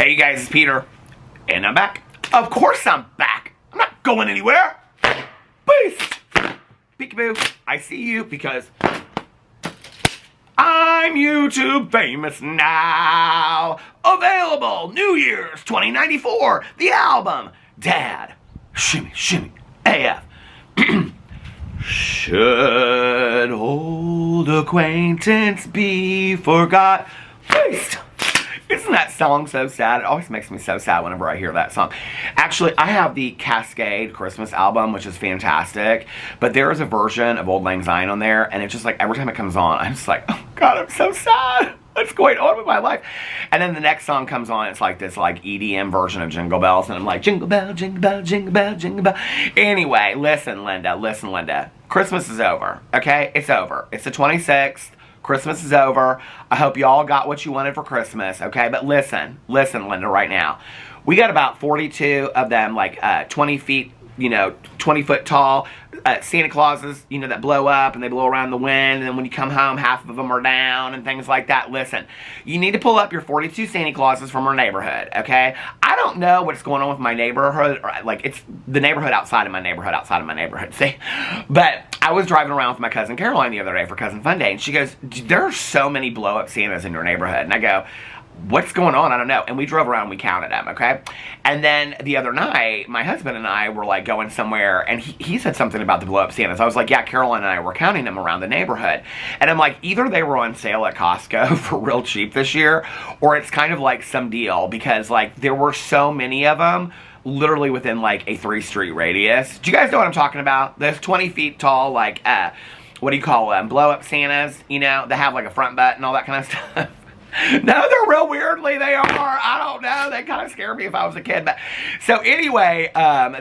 Hey you guys, it's Peter, and I'm back. Of course I'm back. I'm not going anywhere. Peace. Peekaboo, I see you because I'm YouTube famous now. Available New Year's 2094, the album, Dad, Shimmy, Shimmy, AF. Should old acquaintance be forgot? Peace. Isn't that song so sad? It always makes me so sad whenever I hear that song. Actually, I have the Cascade Christmas album, which is fantastic. But there is a version of Old Lang Syne on there, and it's just like every time it comes on, I'm just like, oh God, I'm so sad. What's going on with my life? And then the next song comes on, it's like this like EDM version of Jingle Bells, and I'm like, jingle bell, jingle bell, jingle bell, jingle bell. Anyway, listen, Linda. Christmas is over, okay? It's over. It's the 26th. Christmas is over. I hope y'all got what you wanted for Christmas, okay? But listen, Linda, right now. We got about 42 of them, like 20 feet, 20 foot tall Santa Clauses, that blow up and they blow around the wind. And then when you come home, half of them are down and things like that. Listen, you need to pull up your 42 Santa Clauses from our neighborhood, okay? I don't know what's going on with my neighborhood. Like, it's the neighborhood outside of my neighborhood, see? But I was driving around with my cousin Caroline the other day for Cousin Fun Day, and she goes, there are so many blow-up Santas in your neighborhood. And I go, what's going on? I don't know. And we drove around and we counted them, okay? And then the other night, my husband and I were like going somewhere, and he said something about the blow-up Santas. I was like, yeah, Caroline and I were counting them around the neighborhood. And I'm like, either they were on sale at Costco for real cheap this year, or it's kind of like some deal, because like there were so many of them literally within like a 3-street radius. Do you guys know what I'm talking about? Those 20 feet tall, like, what do you call them? Blow-up Santas, that have like a front butt and all that kind of stuff. No, they're real weirdly, they are. I don't know. They kind of scare me if I was a kid. But so anyway,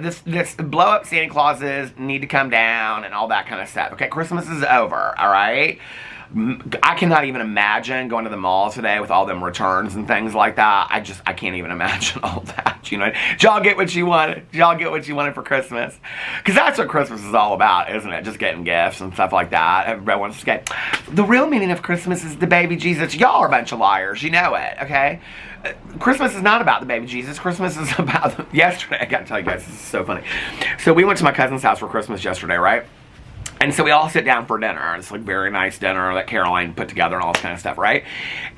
this blow-up Santa Clauses need to come down and all that kind of stuff. Okay, Christmas is over, all right? I cannot even imagine going to the mall today with all them returns and things like that. I can't even imagine all that, Did y'all get what you wanted? Did y'all get what you wanted for Christmas? Because that's what Christmas is all about, isn't it? Just getting gifts and stuff like that. Everybody wants to get... The real meaning of Christmas is the baby Jesus. Y'all are a bunch of liars. You know it, okay? Christmas is not about the baby Jesus. Christmas is about... Yesterday, I gotta tell you guys, this is so funny. So we went to my cousin's house for Christmas yesterday, right? And so we all sit down for dinner. It's like very nice dinner that Caroline put together and all this kind of stuff, right?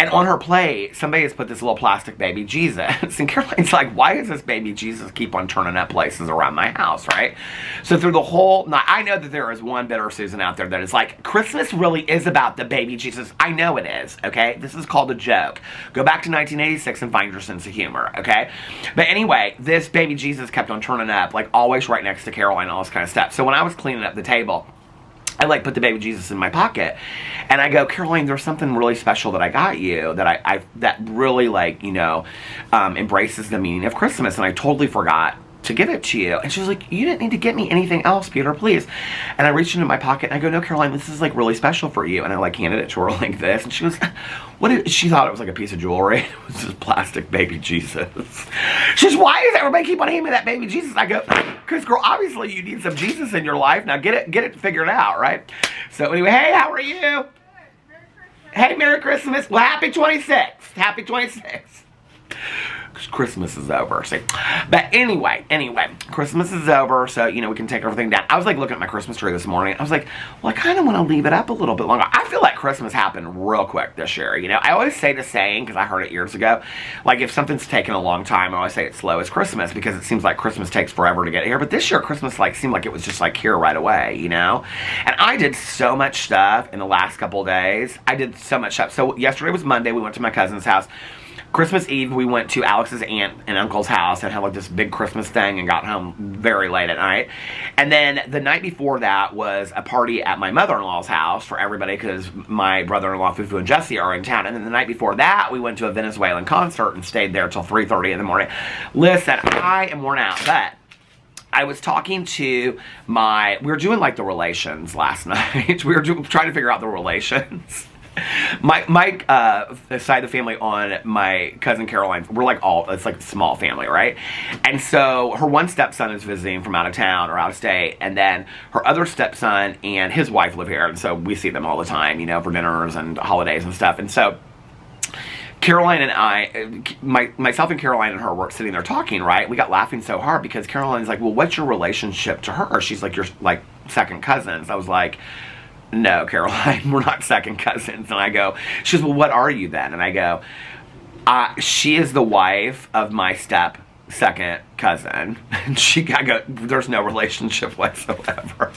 And on her plate, somebody has put this little plastic baby Jesus. And Caroline's like, why does this baby Jesus keep on turning up places around my house, right? So through the whole night, I know that there is one bitter Susan out there that is like, Christmas really is about the baby Jesus. I know it is, okay? This is called a joke. Go back to 1986 and find your sense of humor, okay? But anyway, this baby Jesus kept on turning up, like always right next to Caroline and all this kind of stuff. So when I was cleaning up the table, I like put the baby Jesus in my pocket, and I go, Caroline, there's something really special that I got you that that really like embraces the meaning of Christmas, and I totally forgot to give it to you. And she was like, you didn't need to get me anything else, Peter, please. And I reached into my pocket and I go, no, Caroline, this is like really special for you. And I like handed it to her like this, and she was, she thought it was like a piece of jewelry. It was just plastic baby Jesus. She's, why does everybody keep on handing me that baby Jesus? I go, because girl, obviously you need some Jesus in your life. Now get it figured out, right? So anyway, hey, how are you? Good. Hey, Merry Christmas. Well, happy 26th. Happy 26th. Christmas is over, see. But anyway, Christmas is over, so, we can take everything down. I was, like, looking at my Christmas tree this morning. I was like, well, I kind of want to leave it up a little bit longer. I feel like Christmas happened real quick this year, I always say the saying, because I heard it years ago, like, if something's taken a long time, I always say it's slow as Christmas, because it seems like Christmas takes forever to get here. But this year, Christmas, like, seemed like it was just, like, here right away, And I did so much stuff in the last couple of days. I did so much stuff. So yesterday was Monday. We went to my cousin's house. Christmas Eve, we went to Alex's aunt and uncle's house and had like this big Christmas thing and got home very late at night. And then the night before that was a party at my mother-in-law's house for everybody because my brother-in-law, Fufu, and Jesse are in town. And then the night before that, we went to a Venezuelan concert and stayed there till 3:30 in the morning. Listen, I am worn out, but I was talking to we were doing like the relations last night. We were trying to figure out the relations. My side of the family on my cousin Caroline, we're like it's like a small family, right? And so her one stepson is visiting from out of town or out of state, and then her other stepson and his wife live here, and so we see them all the time, for dinners and holidays and stuff. And so Caroline and I, myself and Caroline and her were sitting there talking, right? We got laughing so hard because Caroline's like, well, what's your relationship to her? She's like, you're like second cousins. I was like, no, Caroline, we're not second cousins. And I go, she goes, well, what are you then? And I go, she is the wife of my step second cousin. And I go, there's no relationship whatsoever.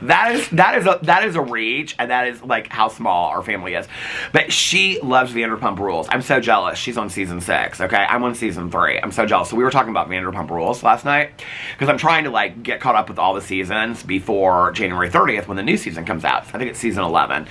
That is a reach, and that is like how small our family is. But she loves Vanderpump Rules. I'm so jealous. She's on season 6. Okay, I'm on season 3. I'm so jealous. So we were talking about Vanderpump Rules last night because I'm trying to like get caught up with all the seasons before January 30th when the new season comes out. I think it's season 11.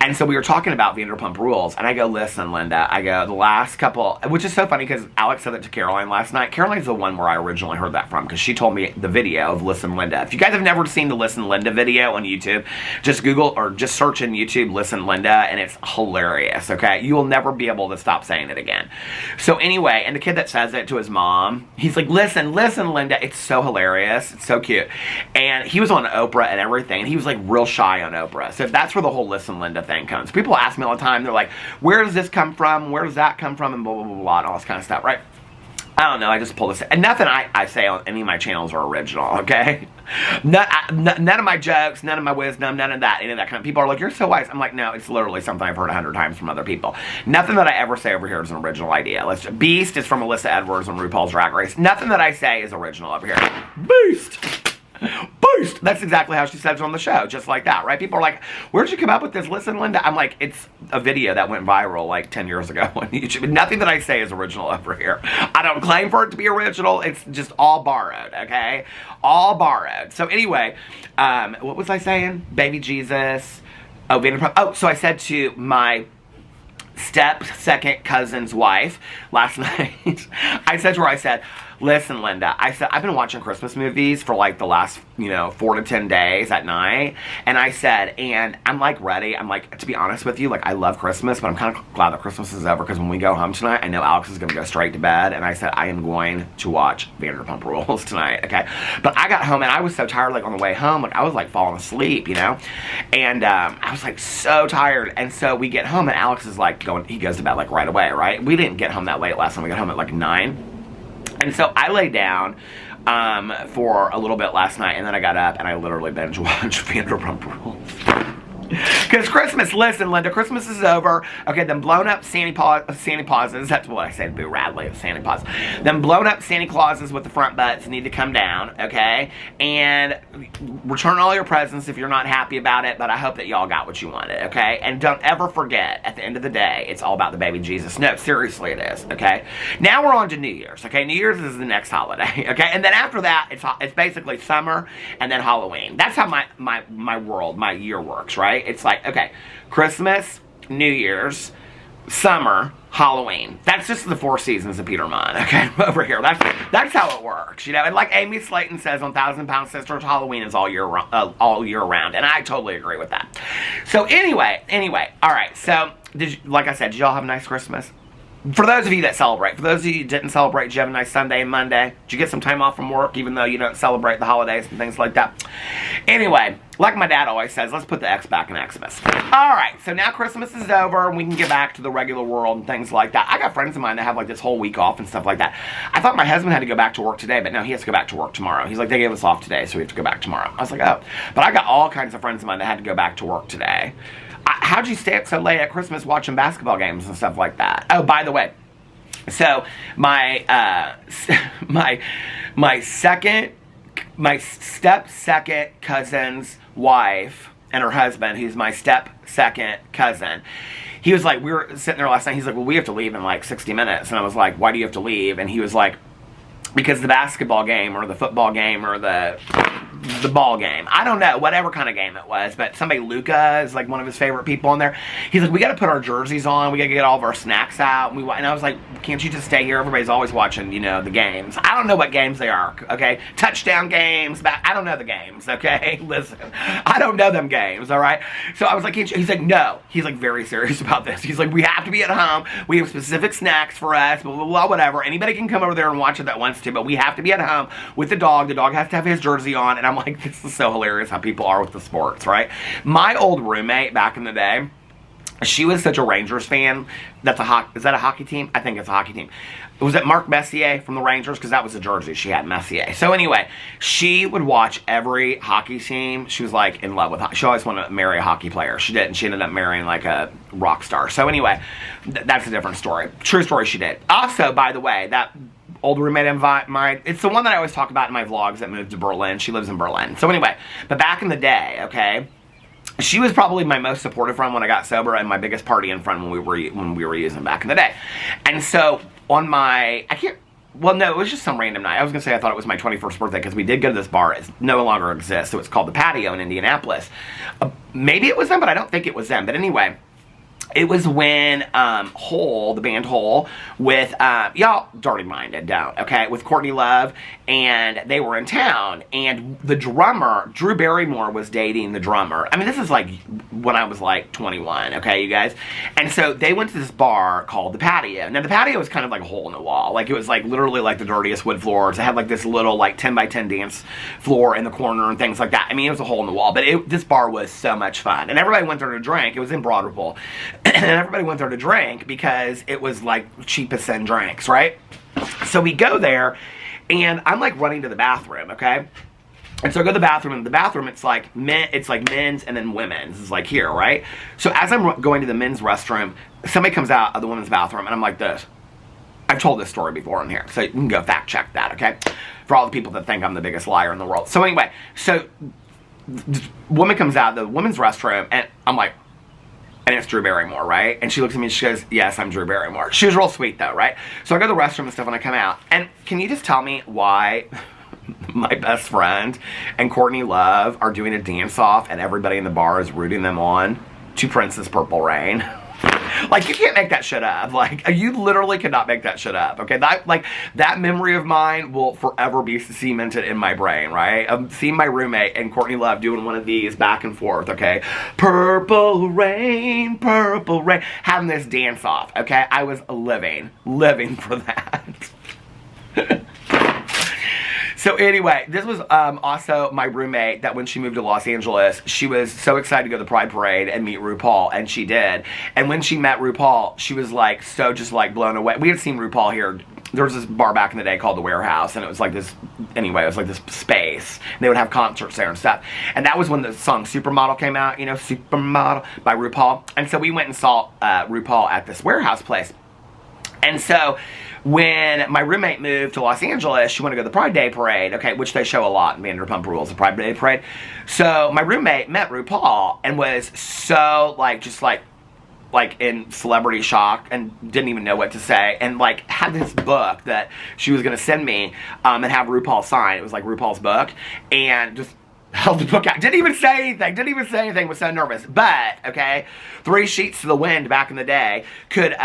And so we were talking about Vanderpump Rules, and I go, listen, Linda. I go, the last couple, which is so funny because Alex said that to Caroline last night. Caroline's the one where I originally heard that from because she told me the video of Listen Linda. If you guys have never seen the Listen Linda video on YouTube, just Google or just search in YouTube Listen Linda, and it's hilarious. Okay, you will never be able to stop saying it again. So anyway, and the kid that says it to his mom, he's like, listen Linda. It's so hilarious. It's so cute. And he was on Oprah and everything, and he was like real shy on Oprah. So that's where the whole Listen Linda thing comes. People ask me all the time, they're like, where does this come from? Where does that come from? And blah blah blah blah and all this kind of stuff, right? I don't know, I just pulled this. And nothing I say on any of my channels are original, okay? None of my jokes, none of my wisdom, none of that, any of that kind of. People are like, you're so wise. I'm like, no, it's literally something I've heard 100 times from other people. Nothing that I ever say over here is an original idea. Beast is from Alyssa Edwards on RuPaul's Drag Race. Nothing that I say is original over here. Beast! Boost! That's exactly how she says it on the show, just like that, right? People are like, where'd you come up with this? Listen, Linda. I'm like, it's a video that went viral like 10 years ago on YouTube. Nothing that I say is original over here. I don't claim for it to be original. It's just all borrowed, okay? All borrowed. So anyway, what was I saying? Baby Jesus. Oh, Vanderpump. Oh, so I said to my second cousin's wife last night, I said to her, I said, listen, Linda, I said, I've been watching Christmas movies for like the last, 4 to 10 days at night. And I said, and I'm like ready. I'm like, to be honest with you, like I love Christmas, but I'm kind of glad that Christmas is over because when we go home tonight, I know Alex is going to go straight to bed. And I said, I am going to watch Vanderpump Rules tonight, okay? But I got home and I was so tired, like on the way home, like I was like falling asleep, And I was like so tired. And so we get home and Alex is like he goes to bed like right away, right? We didn't get home that late last time. We got home at like 9. And so I lay down for a little bit last night, and then I got up and I literally binge watched Vanderpump Rules. Because Christmas, listen, Linda, Christmas is over. Okay, them blown up Santa Clauses, that's what I said, Boo Radley of Santa Claus. Them blown up Santa Clauses with the front butts need to come down, okay? And return all your presents if you're not happy about it, but I hope that y'all got what you wanted, okay? And don't ever forget, at the end of the day, it's all about the baby Jesus. No, seriously it is, okay? Now we're on to New Year's, okay? New Year's is the next holiday, okay? And then after that, it's basically summer and then Halloween. That's how my world, my year works, right? It's like, okay, Christmas, New Year's, summer, Halloween. That's just the 4 seasons of Peter Monn, okay, over here. That's how it works, And like Amy Slayton says on 1,000 Pound Sisters, Halloween is all year round, and I totally agree with that. So anyway, all right. So like I said, did y'all have a nice Christmas? For those of you that celebrate, for those of you who didn't celebrate, did you have a nice Sunday and Monday? Did you get some time off from work, even though you don't celebrate the holidays and things like that? Anyway, like my dad always says, let's put the X back in Xmas. Alright, so now Christmas is over, and we can get back to the regular world and things like that. I got friends of mine that have like this whole week off and stuff like that. I thought my husband had to go back to work today, but no, he has to go back to work tomorrow. He's like, they gave us off today, so we have to go back tomorrow. I was like, oh. But I got all kinds of friends of mine that had to go back to work today. How'd you stay up so late at Christmas watching basketball games and stuff like that? Oh, by the way, so my step second cousin's wife and her husband, who's my step second cousin, he was like, we were sitting there last night, he's like, well, we have to leave in like 60 minutes. And I was like, why do you have to leave? And he was like, because the basketball game or the football game or the ball game, I don't know, whatever kind of game it was, but somebody, Luca, is like one of his favorite people in there. He's like, we got to put our jerseys on, we got to get all of our snacks out, and I was like, can't you just stay here? Everybody's always watching, the games. I don't know what games they are, okay? Touchdown games, I don't know the games, okay? Listen, I don't know them games, all right? So I was like, he's like, no. He's like very serious about this. He's like, we have to be at home. We have specific snacks for us, blah, blah, blah, whatever. Anybody can come over there and watch it that wants to, but we have to be at home with the dog. The dog has to have his jersey on, and I'm like, this is so hilarious how people are with the sports, right? My old roommate back in the day, She was such a Rangers fan. Is that a hockey team? I think it's a hockey team. Was it Mark Messier from the Rangers? Because that was the jersey she had, Messier. So anyway, she would watch every hockey team. She was like in love with hockey. She always wanted to marry a hockey player. She didn't. She ended up marrying like a rock star. So anyway, that's a different story. True story, she did. Also, by the way, that old roommate of mine, it's the one that I always talk about in my vlogs that moved to Berlin. She lives in Berlin. So anyway, but back in the day, okay, she was probably my most supportive friend when I got sober and my biggest partying friend when we were using back in the day. And so on my, well, no, it was just some random night. I was going to say I thought it was my 21st birthday because we did go to this bar. It no longer exists, so it's called The Patio in Indianapolis. Maybe it was them, but I don't think it was them. But anyway, it was when Hole, the band Hole, with, y'all dirty minded, don't, okay, with Courtney Love, and they were in town, and the drummer, Drew Barrymore, was dating the drummer. I mean, this is like when I was like 21, okay, you guys? And so they went to this bar called The Patio. Now, The Patio was kind of like a hole in the wall. Like, it was like literally like the dirtiest wood floors. It had like this little like 10 by 10 dance floor in the corner and things like that. I mean, it was a hole in the wall, but this bar was so much fun. And everybody went there to drink. It was in Broad Ripple. And everybody went there to drink because it was like cheapest in drinks, right? So we go there, and I'm like running to the bathroom, okay? And so I go to the bathroom, and in the bathroom it's like men's and then women's. It's like here, right? So as I'm going to the men's restroom, somebody comes out of the women's bathroom, and I'm like this. I've told this story before in here, so you can go fact check that, okay? For all the people that think I'm the biggest liar in the world. So anyway, so the woman comes out of the women's restroom, and I'm like, and it's Drew Barrymore, right? And she looks at me and she goes, yes, I'm Drew Barrymore. She was real sweet though, right? So I go to the restroom and stuff and I come out. And can you just tell me why my best friend and Courtney Love are doing a dance-off and everybody in the bar is rooting them on to Prince's Purple Rain? Like, you can't make that shit up. Like, you literally cannot make that shit up, okay? That memory of mine will forever be cemented in my brain, right? Seeing my roommate and Courtney Love doing one of these back and forth, okay? Purple rain, having this dance off, okay? I was living for that. So anyway, this was also my roommate that when she moved to Los Angeles, she was so excited to go to the Pride Parade and meet RuPaul, and she did. And when she met RuPaul, she was like so just like blown away. We had seen RuPaul here. There was this bar back in the day called The Warehouse, and it was like this, anyway, it was like this space. They would have concerts there and stuff. And that was when the song Supermodel came out, you know, Supermodel by RuPaul. And so we went and saw RuPaul at this warehouse place. And so when my roommate moved to Los Angeles, she wanted to go to the Pride Day Parade, okay, which they show a lot in Vanderpump Rules, the Pride Day Parade. So my roommate met RuPaul and was so, like, just like in celebrity shock and didn't even know what to say, and like had this book that she was going to send me and have RuPaul sign. It was like RuPaul's book, and just held the book out. Didn't even say anything, was so nervous. But, okay, 3 Sheets to the Wind back in the day could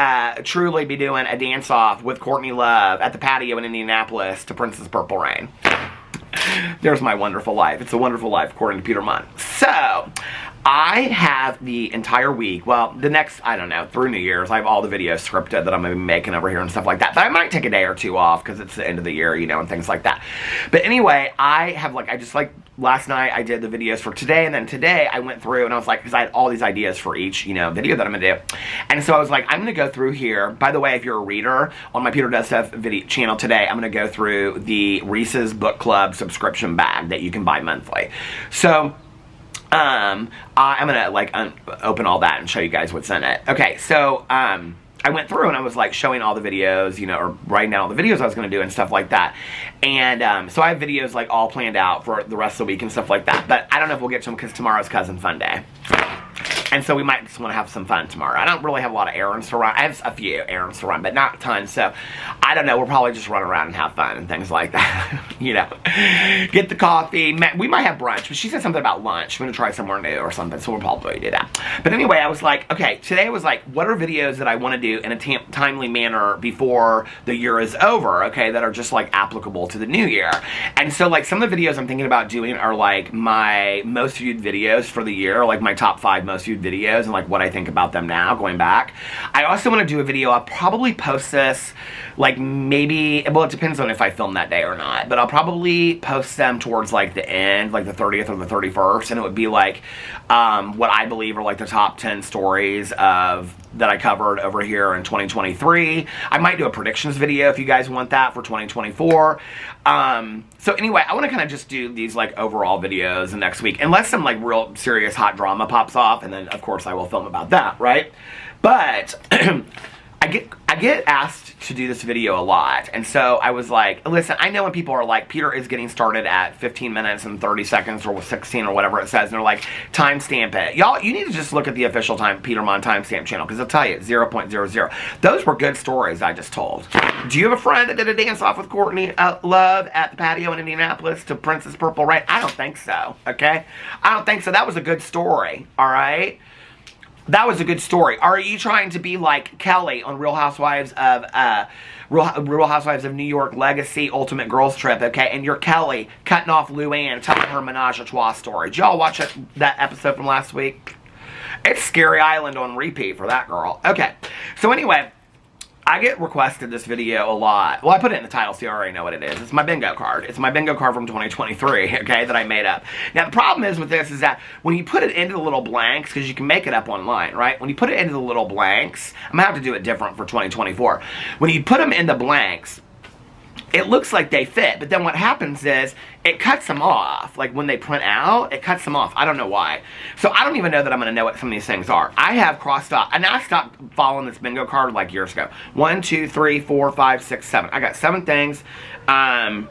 truly be doing a dance-off with Courtney Love at the patio in Indianapolis to Prince's Purple Rain. There's my wonderful life. It's a wonderful life, according to Peter Monn. So, I have the entire week, well, the next, I don't know, through New Year's, I have all the videos scripted that I'm going to be making over here and stuff like that. But I might take a day or 2 off because it's the end of the year, you know, and things like that. But anyway, I have, like, last night I did the videos for today, and then today I went through and I was like, because I had all these ideas for each, you know, video that I'm going to do. And so I was like, I'm going to go through here. By the way, if you're a reader, on my Peter Does Stuff video channel today, I'm going to go through the Reese's Book Club subscription bag that you can buy monthly. So I'm gonna like open all that and show you guys what's in it. Okay, so I went through and I was like showing all the videos, you know, or writing down all the videos I was gonna do and stuff like that. And so I have videos like all planned out for the rest of the week and stuff like that. But I don't know if we'll get to them because tomorrow's Cousin Fun Day. And so we might just want to have some fun tomorrow. I don't really have a lot of errands to run. I have a few errands to run, but not tons. So, I don't know. We'll probably just run around and have fun and things like that. You know. Get the coffee. We might have brunch. But she said something about lunch. We're going to try somewhere new or something. So, we'll probably do that. But anyway, I was like, okay, today I was like, what are videos that I want to do in a timely manner before the year is over, okay, that are just like applicable to the new year. And so, like, some of the videos I'm thinking about doing are like my most viewed videos for the year, like my top 5 most viewed videos and like what I think about them now, going back. I also want to do a video. I'll probably post this like maybe, well, it depends on if I film that day or not, but I'll probably post them towards like the end, like the 30th or the 31st, and it would be like what I believe are like the top 10 stories of that I covered over here in 2023. I might do a predictions video if you guys want that for 2024. So anyway, I want to kind of just do these like overall videos next week, unless some like real serious hot drama pops off, and then of course I will film about that, right? But I get asked to do this video a lot, and so I was like, listen, I know when people are like, Peter is getting started at 15 minutes and 30 seconds or 16 or whatever it says, and they're like, timestamp it. Y'all, you need to just look at the official Peter Monn timestamp channel, because I'll tell you, 0.00. Those were good stories I just told. Do you have a friend that did a dance-off with Courtney Love at the patio in Indianapolis to Princess Purple Rain? I don't think so, okay? I don't think so. That was a good story, all right? That was a good story. Are you trying to be like Kelly on Real Housewives of New York Legacy Ultimate Girls Trip, okay? And you're Kelly cutting off Luann, telling her menage a trois story. Did y'all watch that episode from last week? It's Scary Island on repeat for that girl. Okay, so anyway, I get requested this video a lot. Well, I put it in the title so you already know what it is. It's my bingo card. It's my bingo card from 2023, okay, that I made up. Now, the problem is with this is that when you put it into the little blanks, because you can make it up online, right? When you put it into the little blanks, I'm going to have to do it different for 2024. When you put them in the blanks, it looks like they fit, but then what happens is it cuts them off. Like when they print out, it cuts them off. I don't know why. So I don't even know that I'm going to know what some of these things are. I have crossed off, and I stopped following this bingo card like years ago. 1, 2, 3, 4, 5, 6, 7. I got 7 things. I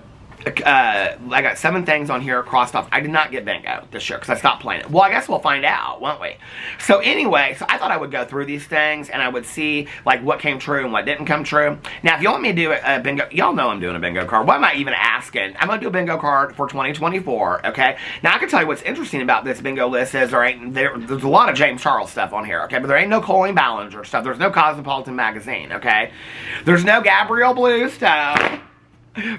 got 7 things on here crossed off. I did not get bingo this year because I stopped playing it. Well, I guess we'll find out, won't we? So anyway, so I thought I would go through these things and I would see like what came true and what didn't come true. Now, if you want me to do a bingo, y'all know I'm doing a bingo card. Why am I even asking? I'm going to do a bingo card for 2024, okay? Now, I can tell you what's interesting about this bingo list is, all right, there's a lot of James Charles stuff on here, okay? But there ain't no Colleen Ballinger stuff. There's no Cosmopolitan magazine, okay? There's no Gabrielle Bluestone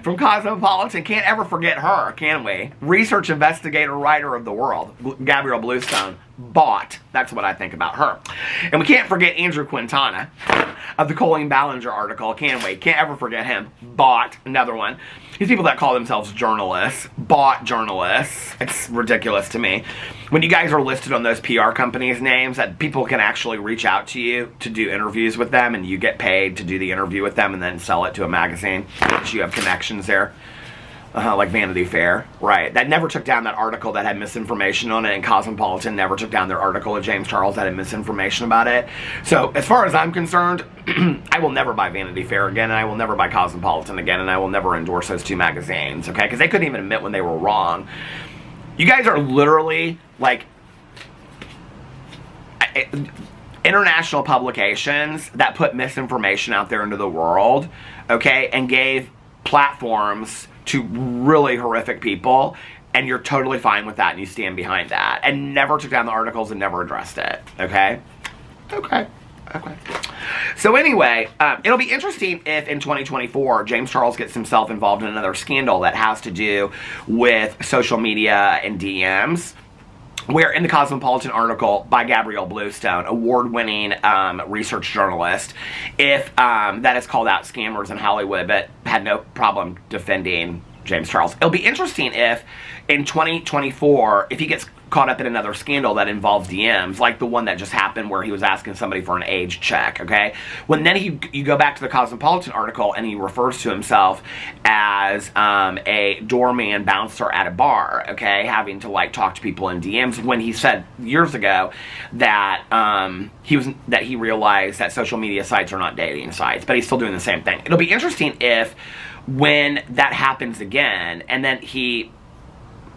from Cosmopolitan. Can't ever forget her, can we? Research investigator, writer of the world, Gabrielle Bluestone. Bought. That's what I think about her. And we can't forget Andrew Quintana of the Colleen Ballinger article, can we? Can't ever forget him. Bought. Another one. These people that call themselves journalists. Bought journalists. It's ridiculous to me. When you guys are listed on those PR companies' names, that people can actually reach out to you to do interviews with them, and you get paid to do the interview with them and then sell it to a magazine. So you have connections there. Like Vanity Fair, right? That never took down that article that had misinformation on it, and Cosmopolitan never took down their article of James Charles that had misinformation about it. So, as far as I'm concerned, I will never buy Vanity Fair again, and I will never buy Cosmopolitan again, and I will never endorse those 2 magazines, okay? Because they couldn't even admit when they were wrong. You guys are literally, like, international publications that put misinformation out there into the world, okay, and gave platforms to really horrific people, and you're totally fine with that and you stand behind that and never took down the articles and never addressed it, okay? Okay. So anyway, it'll be interesting if in 2024 James Charles gets himself involved in another scandal that has to do with social media and DMs. Where in the Cosmopolitan article by Gabrielle Bluestone, award-winning research journalist, if that is called out scammers in Hollywood, but had no problem defending James Charles. It'll be interesting if in 2024, if he gets caught up in another scandal that involves DMs, like the one that just happened where he was asking somebody for an age check, okay? When then you go back to the Cosmopolitan article and he refers to himself as a doorman bouncer at a bar, okay? Having to like talk to people in DMs, when he said years ago that he realized that social media sites are not dating sites, but he's still doing the same thing. It'll be interesting if when that happens again, and then he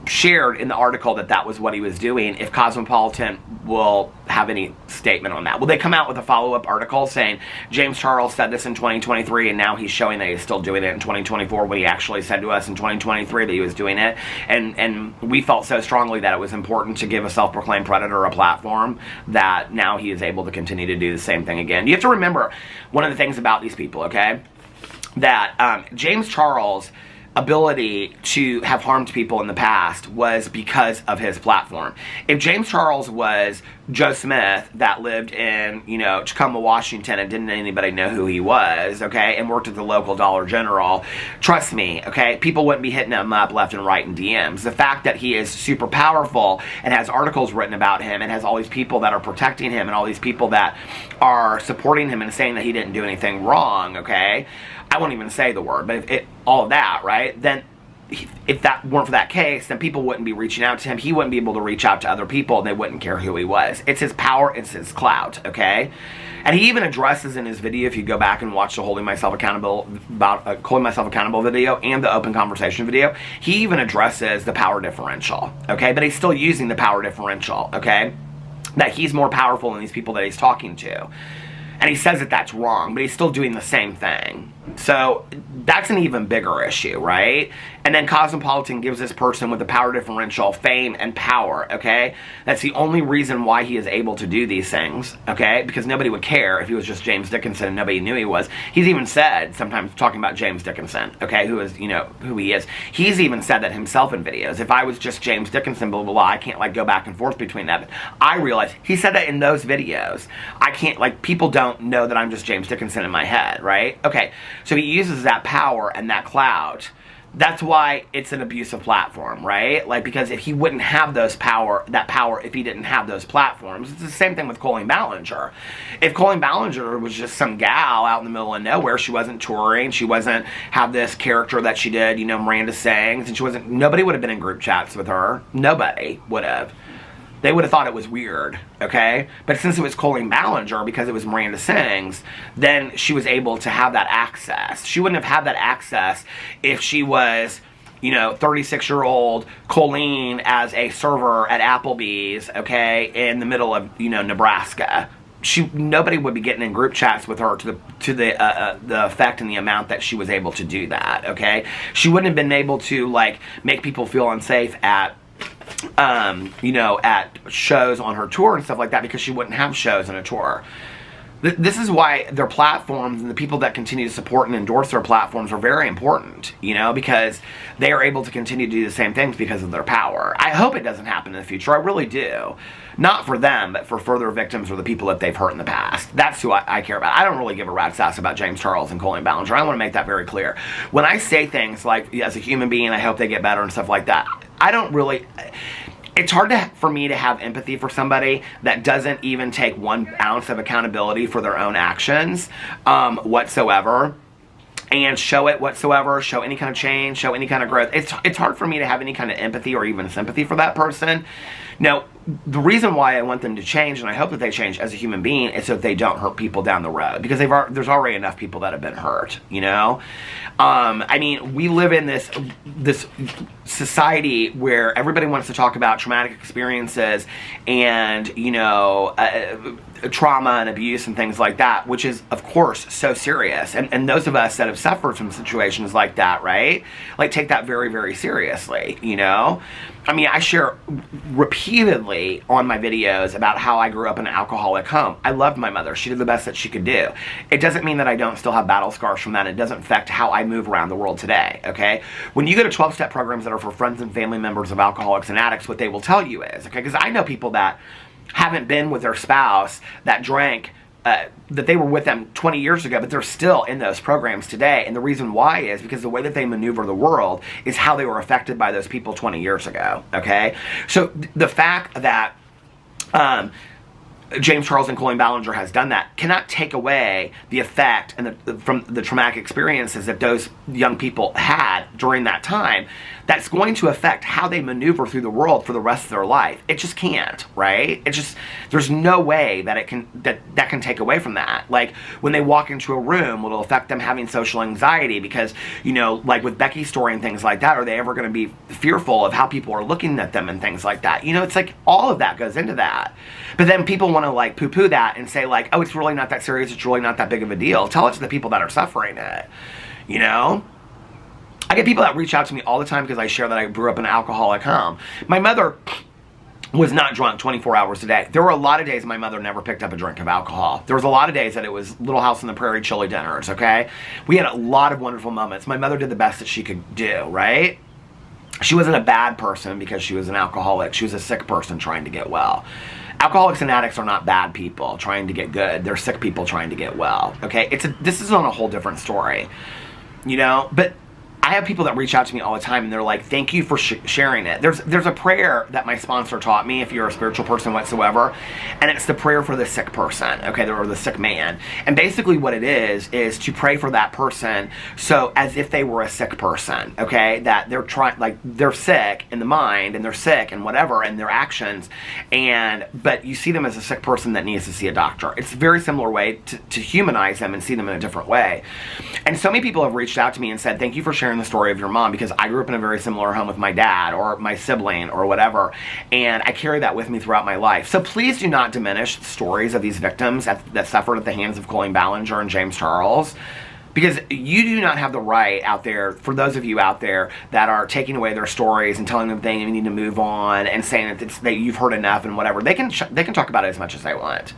shared in the article that that was what he was doing, if Cosmopolitan will have any statement on that. Will they come out with a follow-up article saying James Charles said this in 2023 and now he's showing that he's still doing it in 2024 when he actually said to us in 2023 that he was doing it, and we felt so strongly that it was important to give a self-proclaimed predator a platform that now he is able to continue to do the same thing again. You have to remember one of the things about these people, okay, that James Charles ability to have harmed people in the past was because of his platform. If James Charles was Joe Smith that lived in, you know, Tacoma, Washington and didn't anybody know who he was, okay, and worked at the local Dollar General, trust me, okay, people wouldn't be hitting him up left and right in DMs. The fact that he is super powerful and has articles written about him and has all these people that are protecting him and all these people that are supporting him and saying that he didn't do anything wrong, okay, I won't even say the word, but if all of that, right, then if that weren't for that case, then people wouldn't be reaching out to him. He wouldn't be able to reach out to other people, and they wouldn't care who he was. It's his power, it's his clout, okay? And he even addresses in his video, if you go back and watch the Calling Myself Accountable video and the Open Conversation video, he even addresses the power differential, okay? But he's still using the power differential, okay? That he's more powerful than these people that he's talking to. And he says that that's wrong, but he's still doing the same thing. So that's an even bigger issue, right? And then Cosmopolitan gives this person with the power differential fame and power, okay? That's the only reason why he is able to do these things, okay? Because nobody would care if he was just James Dickinson and nobody knew he was. He's even said, sometimes talking about James Dickinson, okay, who is, you know, who he is. He's even said that himself in videos. If I was just James Dickinson, blah, blah, blah, I can't, like, go back and forth between that. But I realize, he said that in those videos. I can't, like, people don't know that I'm just James Dickinson in my head, right? Okay, so he uses that power and that clout. That's why it's an abusive platform, right? Like, because if he wouldn't have that power if he didn't have those platforms. It's the same thing with Colleen Ballinger. If Colleen Ballinger was just some gal out in the middle of nowhere, she wasn't touring, she wasn't have this character that she did, you know, Miranda Sings, and she wasn't, nobody would have been in group chats with her. Nobody would have. They would have thought it was weird, okay? But since it was Colleen Ballinger, because it was Miranda Sings, then she was able to have that access. She wouldn't have had that access if she was, you know, 36-year-old Colleen as a server at Applebee's, okay, in the middle of, you know, Nebraska. Nobody would be getting in group chats with her to the effect and the amount that she was able to do that, okay? She wouldn't have been able to, like, make people feel unsafe at you know, at shows on her tour and stuff like that, because she wouldn't have shows on a tour. This is why their platforms and the people that continue to support and endorse their platforms are very important, you know, because they are able to continue to do the same things because of their power. I hope it doesn't happen in the future. I really do. Not for them, but for further victims or the people that they've hurt in the past. That's who I care about. I don't really give a rat's ass about James Charles and Colleen Ballinger. I want to make that very clear. When I say things like, as a human being, I hope they get better and stuff like that, I don't really... It's hard for me to have empathy for somebody that doesn't even take 1 ounce of accountability for their own actions whatsoever, and show it whatsoever, show any kind of change, show any kind of growth. It's hard for me to have any kind of empathy or even sympathy for that person. Now, the reason why I want them to change, and I hope that they change as a human being, is so that they don't hurt people down the road. Because there's already enough people that have been hurt, you know? I mean, we live in this society where everybody wants to talk about traumatic experiences and, you know, trauma and abuse and things like that, which is, of course, so serious. And those of us that have suffered from situations like that, right? Like, take that very, very seriously, you know? I mean, I share repeatedly on my videos about how I grew up in an alcoholic home. I loved my mother. She did the best that she could do. It doesn't mean that I don't still have battle scars from that. It doesn't affect how I move around the world today, okay? When you go to 12-step programs that are for friends and family members of alcoholics and addicts, what they will tell you is, okay, because I know people that haven't been with their spouse that drank, that they were with them 20 years ago, but they're still in those programs today. And the reason why is because the way that they maneuver the world is how they were affected by those people 20 years ago, okay? So the fact that James Charles and Colleen Ballinger has done that cannot take away the effect and from the traumatic experiences that those young people had during that time. That's going to affect how they maneuver through the world for the rest of their life. It just can't, right? It just, there's no way that it can, that can take away from that. Like, when they walk into a room, it'll affect them having social anxiety because, you know, like with Becky's story and things like that, are they ever going to be fearful of how people are looking at them and things like that? You know, it's like all of that goes into that. But then people want to, like, poo-poo that and say, like, oh, it's really not that serious, it's really not that big of a deal. Tell it to the people that are suffering it, you know? I get people that reach out to me all the time because I share that I grew up in an alcoholic home. My mother was not drunk 24 hours a day. There were a lot of days my mother never picked up a drink of alcohol. There was a lot of days that it was Little House on the Prairie chili dinners, okay? We had a lot of wonderful moments. My mother did the best that she could do, right? She wasn't a bad person because she was an alcoholic. She was a sick person trying to get well. Alcoholics and addicts are not bad people trying to get good. They're sick people trying to get well, okay? This is on a whole different story, you know? But I have people that reach out to me all the time, and they're like, thank you for sharing it. There's a prayer that my sponsor taught me, if you're a spiritual person whatsoever, and it's the prayer for the sick person, okay, or the sick man. And basically what it is to pray for that person so as if they were a sick person, okay, that they're trying, like, they're sick in the mind, and they're sick and whatever, in their actions, but you see them as a sick person that needs to see a doctor. It's a very similar way to humanize them and see them in a different way. And so many people have reached out to me and said, thank you for sharing the story of your mom, because I grew up in a very similar home with my dad or my sibling or whatever, and I carry that with me throughout my life. So please do not diminish the stories of these victims that suffered at the hands of Colleen Ballinger and James Charles, because you do not have the right out there, for those of you out there that are taking away their stories and telling them they need to move on and saying that you've heard enough and whatever. They can talk about it as much as they want.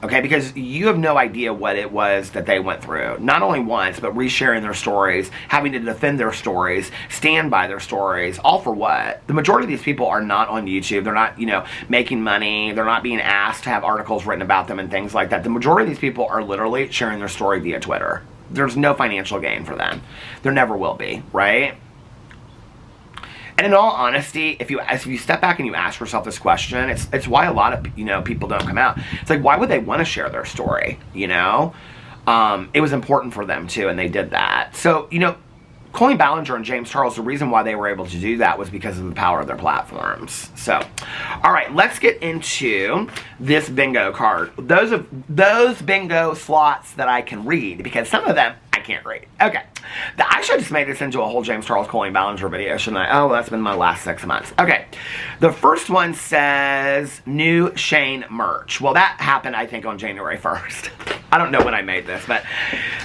Okay, because you have no idea what it was that they went through. Not only once, but resharing their stories, having to defend their stories, stand by their stories, all for what? The majority of these people are not on YouTube. They're not, you know, making money. They're not being asked to have articles written about them and things like that. The majority of these people are literally sharing their story via Twitter. There's no financial gain for them. There never will be, right? And in all honesty, if you step back and you ask yourself this question, it's why a lot of, you know, people don't come out. It's like, why would they want to share their story, you know? It was important for them too, and they did that. So, you know, Colleen Ballinger and James Charles, the reason why they were able to do that was because of the power of their platforms. So, all right, let's get into this bingo card. Those bingo slots that I can read, because some of them I can't read. Okay. I should have just made this into a whole James Charles Colleen Ballinger video, shouldn't I? Oh, that's been my last 6 months. Okay. The first one says new Shane merch. Well, that happened, I think, on January 1st. I don't know when I made this, but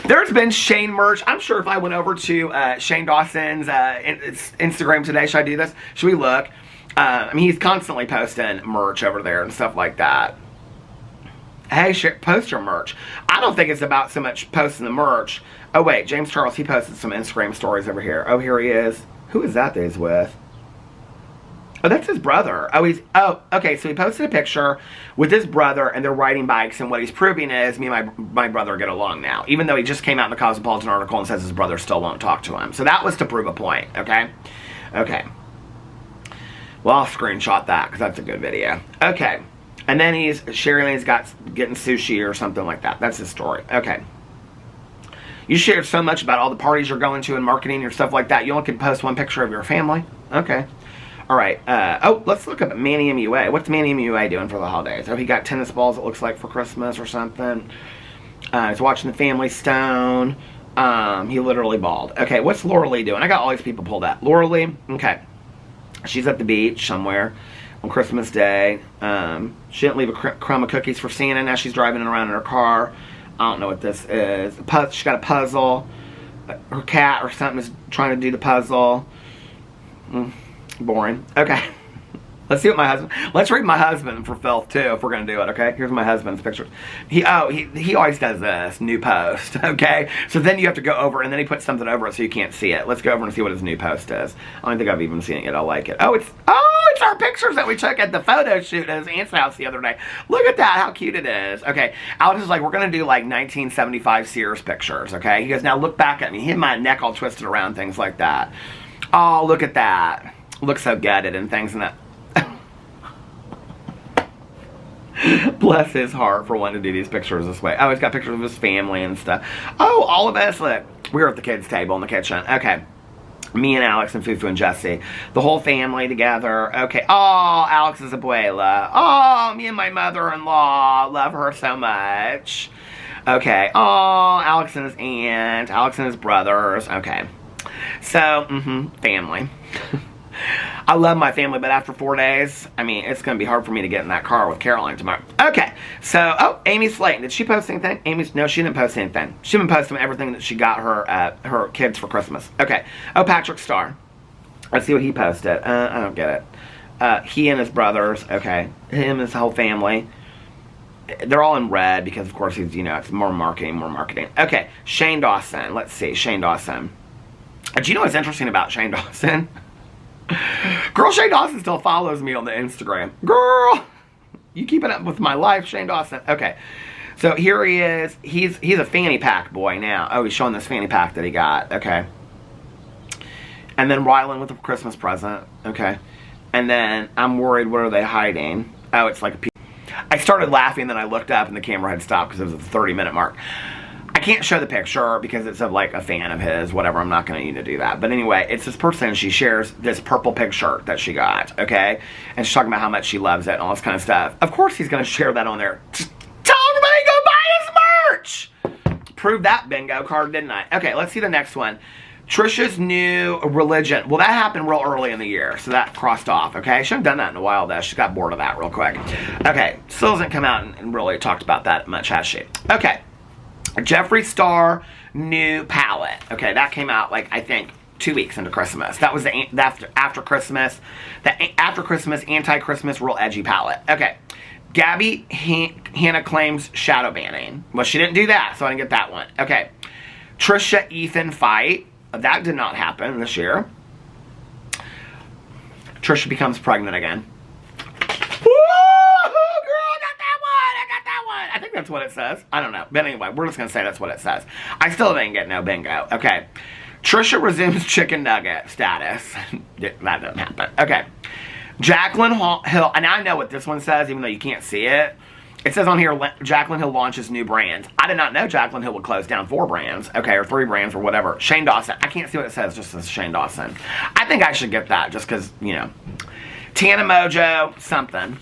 there's been Shane merch. I'm sure if I went over to Shane Dawson's Instagram today, should I do this? Should we look? I mean, he's constantly posting merch over there and stuff like that. Hey, post your merch. I don't think it's about so much posting the merch. Oh, wait, James Charles, he posted some Instagram stories over here. Oh, here he is. Who is that he's with? Oh, that's his brother. Oh, okay, so he posted a picture with his brother, and they're riding bikes, and what he's proving is me and my brother get along now, even though he just came out in the Cosmopolitan article and says his brother still won't talk to him. So that was to prove a point, okay? Okay. Well, I'll screenshot that, because that's a good video. Okay. And then he's getting sushi or something like that. That's his story. Okay. You shared so much about all the parties you're going to and marketing and stuff like that. You only can post one picture of your family? Okay. All right. Oh, let's look up at Manny MUA. What's Manny MUA doing for the holidays? Oh, he got tennis balls, it looks like, for Christmas or something. He's watching the Family Stone. He literally bawled. Okay, what's Laura Lee doing? I got all these people pulled up. Laura Lee, okay. She's at the beach somewhere on Christmas Day. She didn't leave a crumb of cookies for Santa. Now she's driving around in her car. I don't know what this is. She's got a puzzle. Her cat or something is trying to do the puzzle. Boring. Okay. Let's see what my husband... Let's read my husband for filth, too, if we're going to do it, okay? Here's my husband's picture. He always does this, new post, okay? So then you have to go over, and then he puts something over it so you can't see it. Let's go over and see what his new post is. I don't think I've even seen it yet. I like it. Oh, it's our pictures that we took at the photo shoot at his aunt's house the other day. Look at that, how cute it is. Okay, Alex is like, we're going to do, like, 1975 Sears pictures, okay? He goes, now look back at me. He had my neck all twisted around, things like that. Oh, look at that. Looks so gutted and things and that. Bless his heart for wanting to do these pictures this way. Oh, he's got pictures of his family and stuff. Oh, all of us, look. We were at the kids' table in the kitchen. Okay. Me and Alex and Fufu and Jesse. The whole family together. Okay. Oh, Alex's abuela. Oh, me and my mother-in-law. Love her so much. Okay. Oh, Alex and his aunt. Alex and his brothers. Okay. So, family. I love my family, but after 4 days, I mean, it's going to be hard for me to get in that car with Caroline tomorrow. Okay, so, oh, Amy Slayton. Did she post anything? No, she didn't post anything. She didn't post everything that she got her kids for Christmas. Okay. Oh, Patrick Starr. Let's see what he posted. I don't get it. He and his brothers, okay. Him and his whole family. They're all in red because, of course, he's, you know, it's more marketing. Okay, Shane Dawson. Let's see, Shane Dawson. Do you know what's interesting about Shane Dawson? Girl, Shane Dawson still follows me on the Instagram. Girl, you keeping up with my life, Shane Dawson. Okay, so here he is. He's a fanny pack boy now. Oh, he's showing this fanny pack that he got. Okay. And then Rylan with a Christmas present. Okay. And then I'm worried, what are they hiding? Oh, it's like a piece. I started laughing, then I looked up and the camera had stopped because it was at the 30-minute mark. I can't show the picture because it's of like a fan of his, whatever. I'm not going to need to do that. But anyway, it's this person. She shares this purple pig shirt that she got, okay? And she's talking about how much she loves it and all this kind of stuff. Of course he's going to share that on there. Just tell everybody to go buy his merch! Proved that bingo card, didn't I? Okay, let's see the next one. Trisha's new religion. Well, that happened real early in the year, so that crossed off, okay? She hasn't done that in a while, though. She got bored of that real quick. Okay, still hasn't come out and really talked about that much, has she? Okay. Jeffree Star new palette. Okay, that came out, like, I think, 2 weeks into Christmas. That was the after Christmas. The after Christmas, anti-Christmas, real edgy palette. Okay. Gabby Hannah claims shadow banning. Well, she didn't do that, so I didn't get that one. Okay. Trisha Ethan fight. That did not happen this year. Trisha becomes pregnant again. Woo! Girl, I got that one! I think that's what it says. I don't know. But anyway, we're just going to say that's what it says. I still didn't get no bingo. Okay. Trisha resumes chicken nugget status. That doesn't happen. Okay. Jaclyn Hill. And I know what this one says, even though you can't see it. It says on here, Jaclyn Hill launches new brands. I did not know Jaclyn Hill would close down 4 brands, okay, or 3 brands or whatever. Shane Dawson. I can't see what it says, just says Shane Dawson. I think I should get that just because, you know. Tana Mojo, something.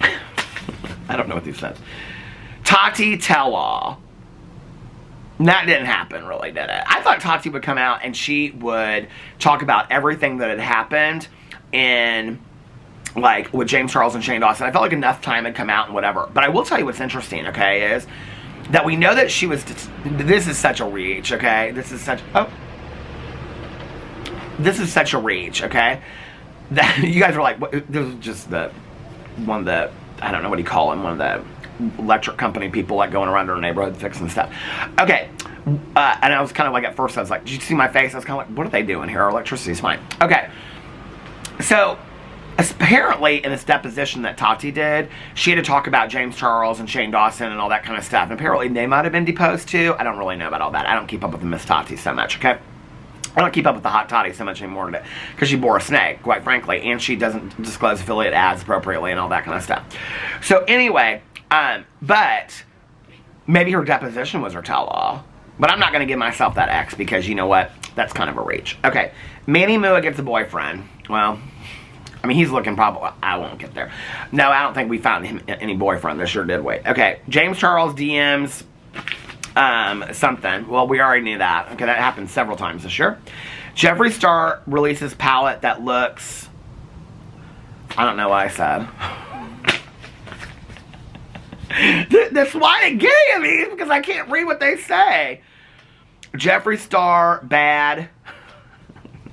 I don't know what these says. Tati Tell-All. That didn't happen, really, did it? I thought Tati would come out and she would talk about everything that had happened in... like, with James Charles and Shane Dawson. I felt like enough time had come out and whatever. But I will tell you what's interesting, okay, is that we know that she was... This is such a reach, okay? This is such... Oh. This is such a reach, okay? That you guys are like, what? This is just the... One of the... I don't know what do you call him. One of the electric company people, like, going around our neighborhood fixing stuff. Okay. And I was kind of like, at first, I was like, did you see my face? I was kind of like, what are they doing here? Our electricity's fine. Okay. So... apparently, in this deposition that Tati did, she had to talk about James Charles and Shane Dawson and all that kind of stuff. And apparently, they might have been deposed too. I don't really know about all that. I don't keep up with the Miss Tati so much, okay? I don't keep up with the hot Tati so much anymore because she bore a snake, quite frankly. And she doesn't disclose affiliate ads appropriately and all that kind of stuff. So anyway, but maybe her deposition was her tell-all. But I'm not going to give myself that X because, you know what? That's kind of a reach. Okay, Manny Mua gets a boyfriend. Well... I mean, he's looking probably... I won't get there. No, I don't think we found him any boyfriend this year, did we? Okay, James Charles DMs something. Well, we already knew that. Okay, that happened several times this year. Jeffree Star releases palette that looks... I don't know what I said. That's why I gave these, because I can't read what they say. Jeffree Star bad...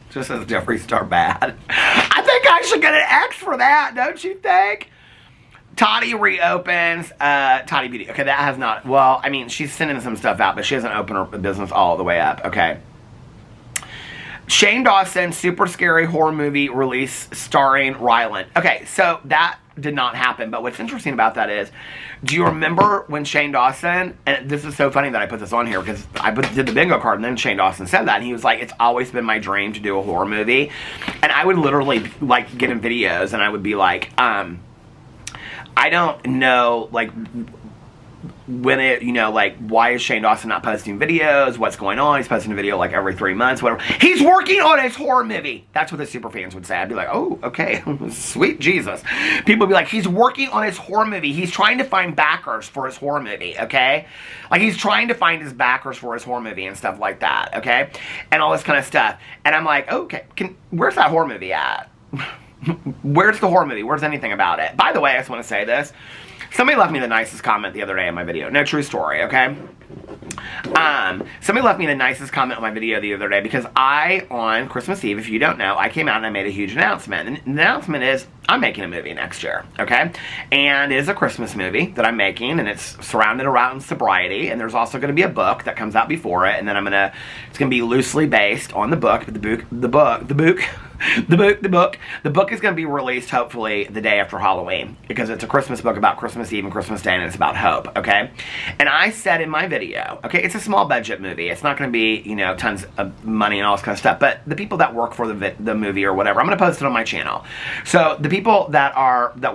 Just says Jeffree Star bad. I think I should get an X for that, don't you think? Tati reopens. Tati Beauty. Okay, that has not... Well, I mean, she's sending some stuff out, but she hasn't opened her business all the way up. Okay. Shane Dawson, super scary horror movie release starring Rylan. Okay, so that did not happen. But what's interesting about that is, do you remember when Shane Dawson, and this is so funny that I put this on here because I did the bingo card and then Shane Dawson said that and he was like, it's always been my dream to do a horror movie. And I would literally like get in videos and I would be like, I don't know, like, when it, you know, like, why is Shane Dawson not posting videos? What's going on? He's posting a video like every 3 months, whatever. He's working on his horror movie. That's what the super fans would say. I'd be like, oh, okay, sweet Jesus. People would be like, he's working on his horror movie. He's trying to find backers for his horror movie, okay? Like, he's trying to find his backers for his horror movie and stuff like that, okay? And all this kind of stuff. And I'm like, okay, where's that horror movie at? Where's the horror movie? Where's anything about it? By the way, I just want to say this. Somebody left me the nicest comment the other day in my video. No, true story, okay? Somebody left me the nicest comment on my video the other day because on Christmas Eve, if you don't know, I came out and I made a huge announcement. And the announcement is, I'm making a movie next year, okay? And it is a Christmas movie that I'm making, and it's surrounded around sobriety, and there's also going to be a book that comes out before it, and then it's going to be loosely based on the book, but the book is going to be released hopefully the day after Halloween because it's a Christmas book about Christmas Eve and Christmas Day, and it's about hope, okay? And I said in my video, okay, it's a small budget movie. It's not going to be, you know, tons of money and all this kind of stuff, but the people that work for the movie or whatever, I'm going to post it on my channel. So the people that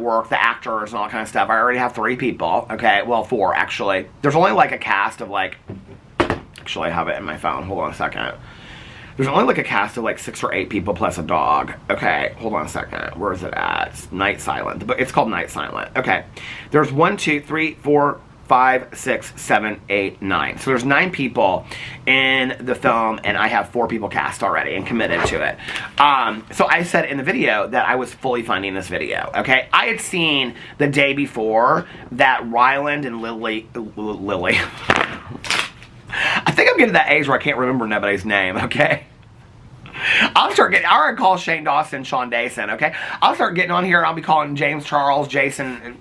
work, the actors and all that kind of stuff, I already have 3 people, okay? Well, 4 actually. There's only like a cast of like, actually I have it in my phone. Hold on a second. There's only like a cast of like 6 or 8 people plus a dog. Okay, hold on a second. Where is it at? It's Night Silent. It's called Night Silent. Okay. There's 1, 2, 3, 4, 5, 6, 7, 8, 9. So there's 9 people in the film, and I have 4 people cast already and committed to it. So I said in the video that I was fully funding this video, okay? I had seen the day before that Ryland and Lily. I think I'm getting to that age where I can't remember nobody's name, okay? I'll already call Shane Dawson, Sean Dayson, okay? I'll start getting on here and I'll be calling James Charles, Jason.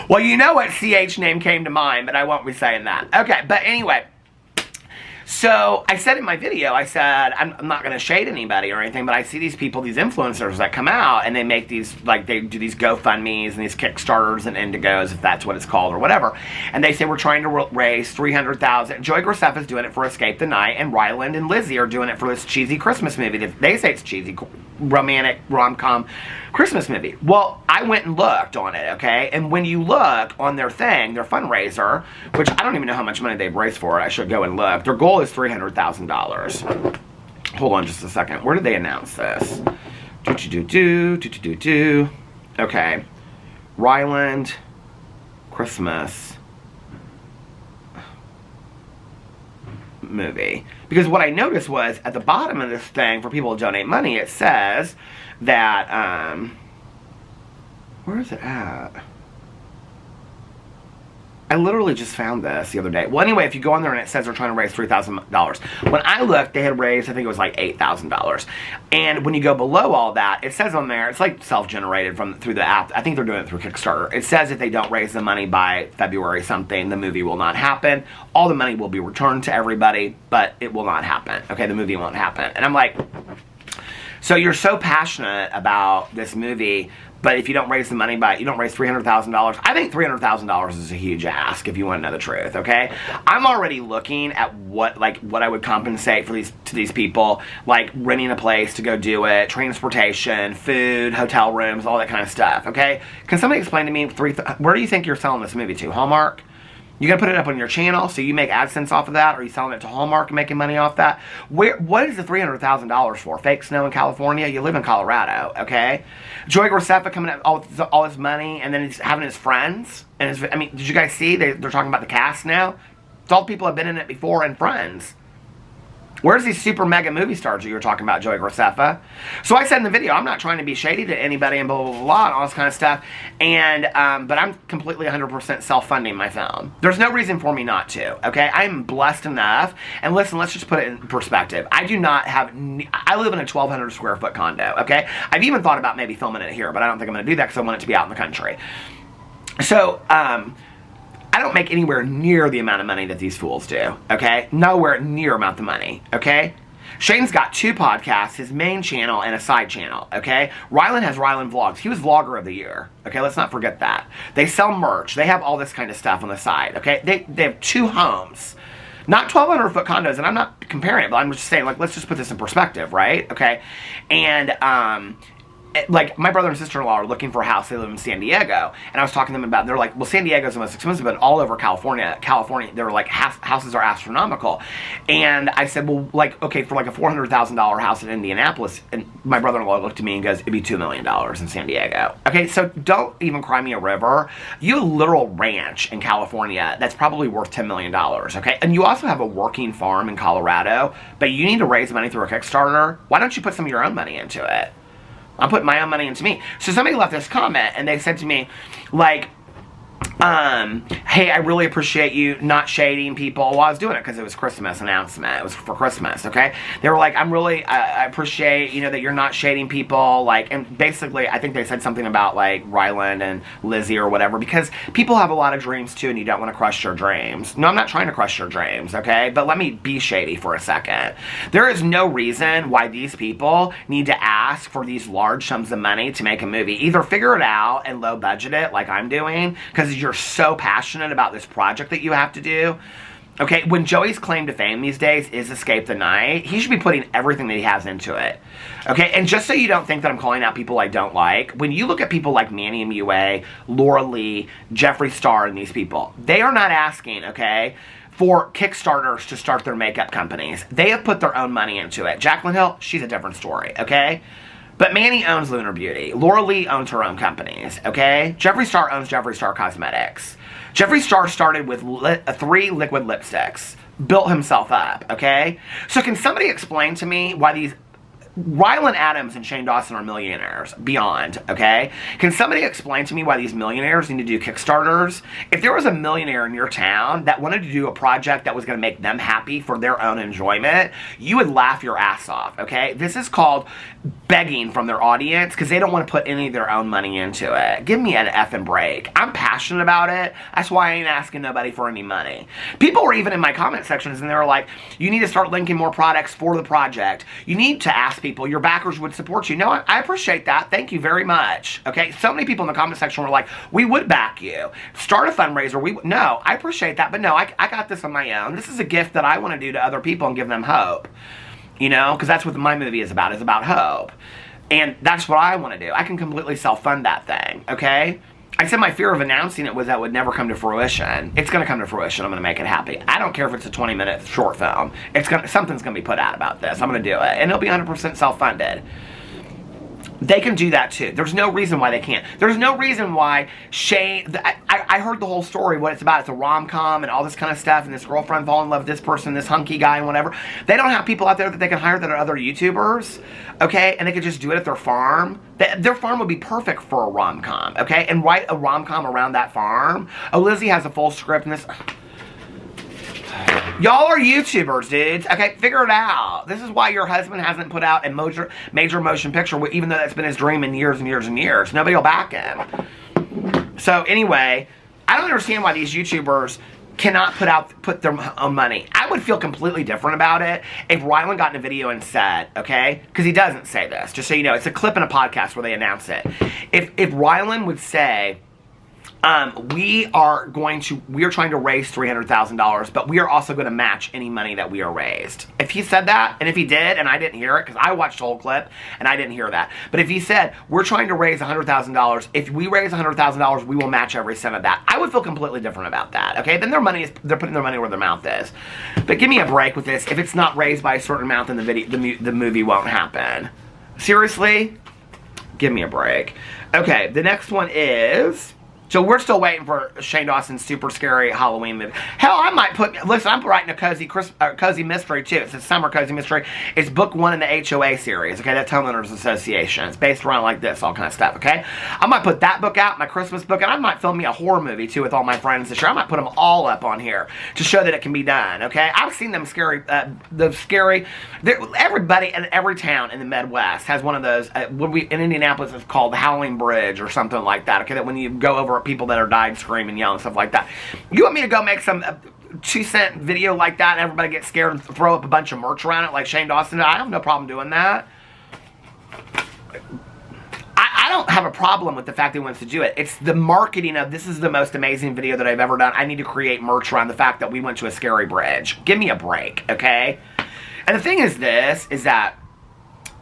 Well, you know what CH name came to mind, but I won't be saying that. Okay, but anyway. So, I said in my video, I said, I'm not going to shade anybody or anything, but I see these people, these influencers that come out, and they make these, like, they do these GoFundMes and these Kickstarters and Indigos, if that's what it's called, or whatever. And they say, we're trying to raise $300,000. Joey Graceffa's doing it for Escape the Night, and Ryland and Lizzie are doing it for this cheesy Christmas movie. They say it's cheesy, romantic, rom-com Christmas movie. Well, I went and looked on it, okay? And when you look on their thing, their fundraiser, which I don't even know how much money they've raised for it, I should go and look. Their goal is $300,000. Hold on just a second. Where did they announce this? Okay. Ryland, Christmas movie. Because what I noticed was, at the bottom of this thing, for people to donate money, it says that, where is it at? I literally just found this the other day. Well, anyway, if you go on there and it says they're trying to raise $3,000. When I looked, they had raised, I think it was like $8,000. And when you go below all that, it says on there, it's like self-generated through the app. I think they're doing it through Kickstarter. It says if they don't raise the money by February something, the movie will not happen. All the money will be returned to everybody, but it will not happen. Okay, the movie won't happen. And I'm like, so you're so passionate about this movie, but if you don't raise the money you don't raise $300,000. I think $300,000 is a huge ask if you want to know the truth, okay? I'm already looking at what I would compensate to these people, like renting a place to go do it, transportation, food, hotel rooms, all that kind of stuff, okay? Can somebody explain to me where do you think you're selling this movie to? Hallmark? You gonna put it up on your channel so you make AdSense off of that? Or are you selling it to Hallmark and making money off that? What is the $300,000 for? Fake snow in California? You live in Colorado, okay? Joey Graceffa coming up all his money, and then he's having his friends. And I mean, did you guys see? They're talking about the cast now. It's all the people have been in it before and friends. Where's these super mega movie stars that you were talking about, Joey Graceffa? So I said in the video, I'm not trying to be shady to anybody and blah, blah, blah, blah, and all this kind of stuff. And, but I'm completely 100% self-funding my film. There's no reason for me not to, okay? I'm blessed enough. And listen, let's just put it in perspective. I live in a 1,200 square foot condo, okay? I've even thought about maybe filming it here, but I don't think I'm going to do that because I want it to be out in the country. So, I don't make anywhere near the amount of money that these fools do, okay? Nowhere near amount of money, okay? Shane's got 2 podcasts, his main channel and a side channel, okay? Ryland has Ryland Vlogs. He was Vlogger of the Year, okay? Let's not forget that. They sell merch. They have all this kind of stuff on the side, okay? They have 2 homes. Not 1,200 foot condos, and I'm not comparing it, but I'm just saying, like, let's just put this in perspective, right? Okay? And, like, my brother and sister-in-law are looking for a house. They live in San Diego. And I was talking to them about, they're like, well, San Diego's the most expensive, but all over California, they're like, houses are astronomical. And I said, well, like, okay, for like a $400,000 house in Indianapolis, and my brother-in-law looked at me and goes, it'd be $2 million in San Diego. Okay, so don't even cry me a river. You have a literal ranch in California that's probably worth $10 million, okay? And you also have a working farm in Colorado, but you need to raise money through a Kickstarter. Why don't you put some of your own money into it? I'm putting my own money into me. So somebody left this comment, and they said to me, like, hey, I really appreciate you not shading people. Well, I was doing it because it was Christmas announcement. It was for Christmas, okay? They were like, I appreciate, you know, that you're not shading people, like, and basically, I think they said something about, like, Ryland and Lizzie or whatever, because people have a lot of dreams, too, and you don't want to crush your dreams. No, I'm not trying to crush your dreams, okay? But let me be shady for a second. There is no reason why these people need to ask for these large sums of money to make a movie. Either figure it out and low budget it, like I'm doing, because you're so passionate about this project that you have to do. Okay, when Joey's claim to fame these days is Escape the Night, he should be putting everything that he has into it. Okay, and just so you don't think that I'm calling out people I don't like, when you look at people like Manny MUA, Laura Lee, Jeffree Star, and these people, they are not asking, okay, for Kickstarters to start their makeup companies. They have put their own money into it. Jaclyn Hill, she's a different story, okay? But Manny owns Lunar Beauty. Laura Lee owns her own companies, okay? Jeffree Star owns Jeffree Star Cosmetics. Jeffree Star started with 3 liquid lipsticks. Built himself up, okay? So can somebody explain to me why these Ryland Adams and Shane Dawson are millionaires? Beyond, okay? Can somebody explain to me why these millionaires need to do Kickstarters? If there was a millionaire in your town that wanted to do a project that was going to make them happy for their own enjoyment, you would laugh your ass off, okay? This is called begging from their audience because they don't want to put any of their own money into it. Give me an effing break. I'm passionate about it. That's why I ain't asking nobody for any money. People were even in my comment sections and they were like, you need to start linking more products for the project. You need to ask people, your backers would support you. No, I appreciate that. Thank you very much. Okay, so many people in the comment section were like, we would back you. Start a fundraiser. No, I appreciate that, but no, I got this on my own. This is a gift that I want to do to other people and give them hope. You know, because that's what my movie is about. It's about hope. And that's what I want to do. I can completely self-fund that thing, okay? I said my fear of announcing it was that it would never come to fruition. It's going to come to fruition. I'm going to make it happy. I don't care if it's a 20-minute short film. Something's going to be put out about this. I'm going to do it. And it'll be 100% self-funded. They can do that too. There's no reason why they can't. There's no reason why Shane... I heard the whole story, what it's about. It's a rom-com and all this kind of stuff, and this girlfriend fall in love with this person, this hunky guy and whatever. They don't have people out there that they can hire that are other YouTubers, okay? And they could just do it at their farm. Their farm would be perfect for a rom-com, okay? And write a rom-com around that farm. Oh, Lizzie has a full script and this... Y'all are YouTubers, dudes. Okay, figure it out. This is why your husband hasn't put out a major motion picture, even though that's been his dream in years and years and years. Nobody will back him. So anyway, I don't understand why these YouTubers cannot put their own money. I would feel completely different about it if Ryland got in a video and said, okay, because he doesn't say this, just so you know, it's a clip in a podcast where they announce it. If Ryland would say, we are trying to raise $300,000, but we are also going to match any money that we are raised. If he said that, and if he did, and I didn't hear it, because I watched the whole clip, and I didn't hear that, but if he said, we're trying to raise $100,000, if we raise $100,000, we will match every cent of that, I would feel completely different about that, okay? Then they're putting their money where their mouth is. But give me a break with this. If it's not raised by a certain amount, then the movie won't happen. Seriously? Give me a break. Okay, the next one is... So we're still waiting for Shane Dawson's super scary Halloween movie. Hell, I might listen, I'm writing a cozy mystery too. It's a summer cozy mystery. It's book 1 in the HOA series, okay? That's Homeowners Association. It's based around like this, all kind of stuff, okay? I might put that book out, my Christmas book, and I might film me a horror movie too with all my friends this year. I might put them all up on here to show that it can be done, okay? I've seen them everybody in every town in the Midwest has one of those. In Indianapolis, it's called the Howling Bridge or something like that, okay? That when you go over people that are died screaming, yelling, stuff like that. You want me to go make some 2-cent video like that and everybody get scared and throw up a bunch of merch around it like Shane Dawson did? I have no problem doing that. I don't have a problem with the fact that he wants to do it. It's the marketing of, this is the most amazing video that I've ever done. I need to create merch around the fact that we went to a scary bridge. Give me a break, okay? And the thing is that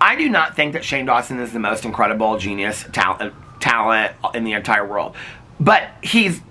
I do not think that Shane Dawson is the most incredible genius talent in the entire world. But he's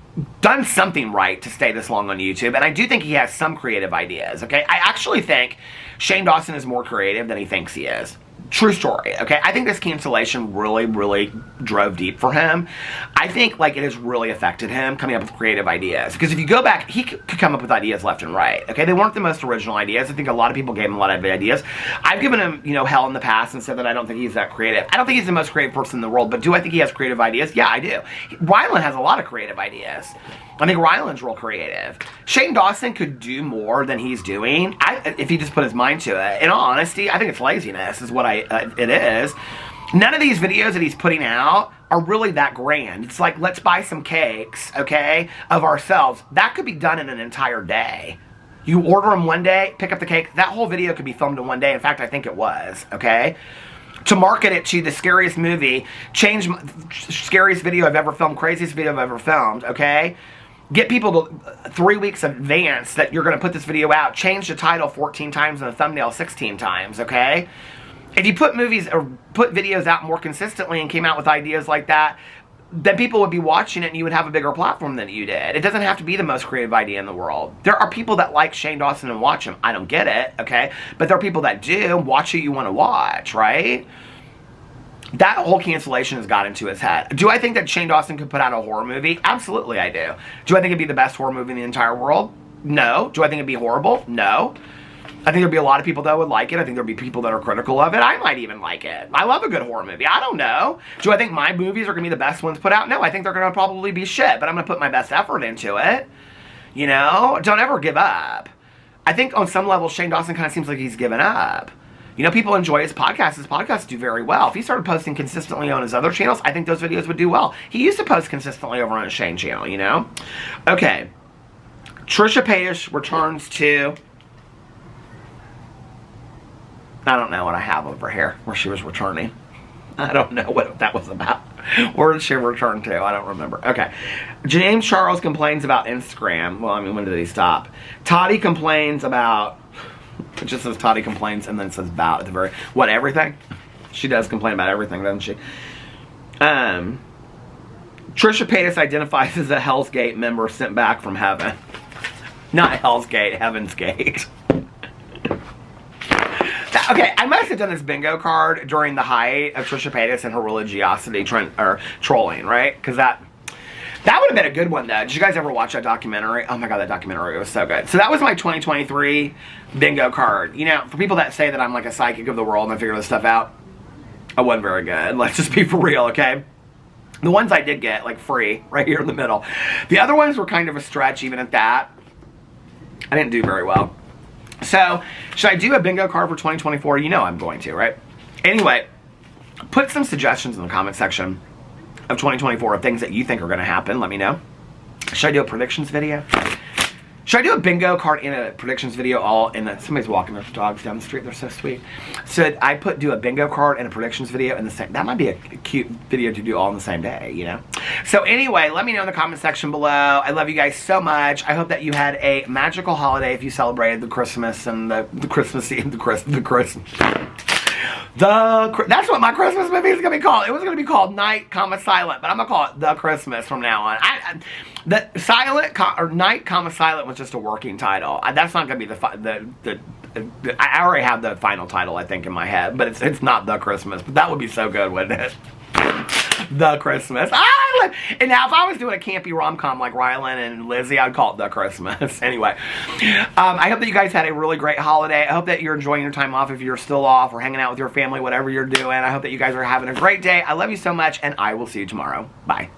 done something right to stay this long on YouTube, and I do think he has some creative ideas, okay? I actually think Shane Dawson is more creative than he thinks he is. True story, okay? I think this cancellation really, really drove deep for him. I think, like, it has really affected him coming up with creative ideas. Because if you go back, he could come up with ideas left and right, okay? They weren't the most original ideas. I think a lot of people gave him a lot of ideas. I've given him, you know, hell in the past and said that I don't think he's that creative. I don't think he's the most creative person in the world, but do I think he has creative ideas? Yeah, I do. Ryland has a lot of creative ideas. I think Ryland's real creative. Shane Dawson could do more than he's doing if he just put his mind to it. In all honesty, I think it's laziness is what it is. None of these videos that he's putting out are really that grand. It's like, let's buy some cakes, okay, of ourselves. That could be done in an entire day. You order them one day, pick up the cake. That whole video could be filmed in one day. In fact, I think it was, okay? To market it to the scariest movie, scariest video I've ever filmed, craziest video I've ever filmed, okay? Get people to 3 weeks in advance that you're going to put this video out. Change the title 14 times and the thumbnail 16 times, okay? If you put movies or put videos out more consistently and came out with ideas like that, then people would be watching it and you would have a bigger platform than you did. It doesn't have to be the most creative idea in the world. There are people that like Shane Dawson and watch him. I don't get it, okay? But there are people that do. Watch who you want to watch, right? That whole cancellation has got into his head. Do I think that Shane Dawson could put out a horror movie? Absolutely I do. Do I think it'd be the best horror movie in the entire world? No. Do I think it'd be horrible? No. I think there'd be a lot of people that would like it. I think there'd be people that are critical of it. I might even like it. I love a good horror movie. I don't know. Do I think my movies are going to be the best ones put out? No, I think they're going to probably be shit, but I'm going to put my best effort into it. You know? Don't ever give up. I think on some level, Shane Dawson kind of seems like he's given up. You know, people enjoy his podcasts. His podcasts do very well. If he started posting consistently on his other channels, I think those videos would do well. He used to post consistently over on his Shane channel, you know? Okay. Trisha Paytas returns to... I don't know what I have over here, where she was returning. I don't know what that was about. Where did she return to? I don't remember. Okay. James Charles complains about Instagram. Well, I mean, when did he stop? Toddy complains about... It just says Toddy complains and then it says about at the very... What, everything? She does complain about everything, doesn't she? Trisha Paytas identifies as a Hell's Gate member sent back from heaven. Not Hell's Gate, Heaven's Gate. Okay, I must have done this bingo card during the height of Trisha Paytas and her religiosity trolling, right? Because that would have been a good one, though. Did you guys ever watch that documentary? Oh my god, that documentary was so good. So that was my 2023 bingo card. You know, for people that say that I'm like a psychic of the world and I figure this stuff out, I wasn't very good. Let's just be for real, okay? The ones I did get, like, free, right here in the middle. The other ones were kind of a stretch, even at that. I didn't do very well. So, should I do a bingo card for 2024? You know I'm going to, right? Anyway, put some suggestions in the comment section of 2024 of things that you think are going to happen. Let me know. Should I do a predictions video? Should I do a bingo card in a predictions video all in the... Somebody's walking their dogs down the street. They're so sweet. So I do a bingo card and a predictions video in the same... That might be a cute video to do all in the same day, you know? So anyway, let me know in the comment section below. I love you guys so much. I hope that you had a magical holiday if you celebrated the Christmas and the Christmas Eve, the Christmas... That's what my Christmas movie is going to be called. It was going to be called Night, Silent, but I'm going to call it The Christmas from now on. The Silent, or Night, Silent was just a working title. That's not going to be I already have the final title, I think, in my head, but it's not The Christmas. But that would be so good, wouldn't it? The Christmas. And now if I was doing a campy rom-com like Ryland and Lizzie, I'd call it The Christmas. Anyway, I hope that you guys had a really great holiday. I hope that you're enjoying your time off if you're still off or hanging out with your family, whatever you're doing. I hope that you guys are having a great day. I love you so much, and I will see you tomorrow. Bye.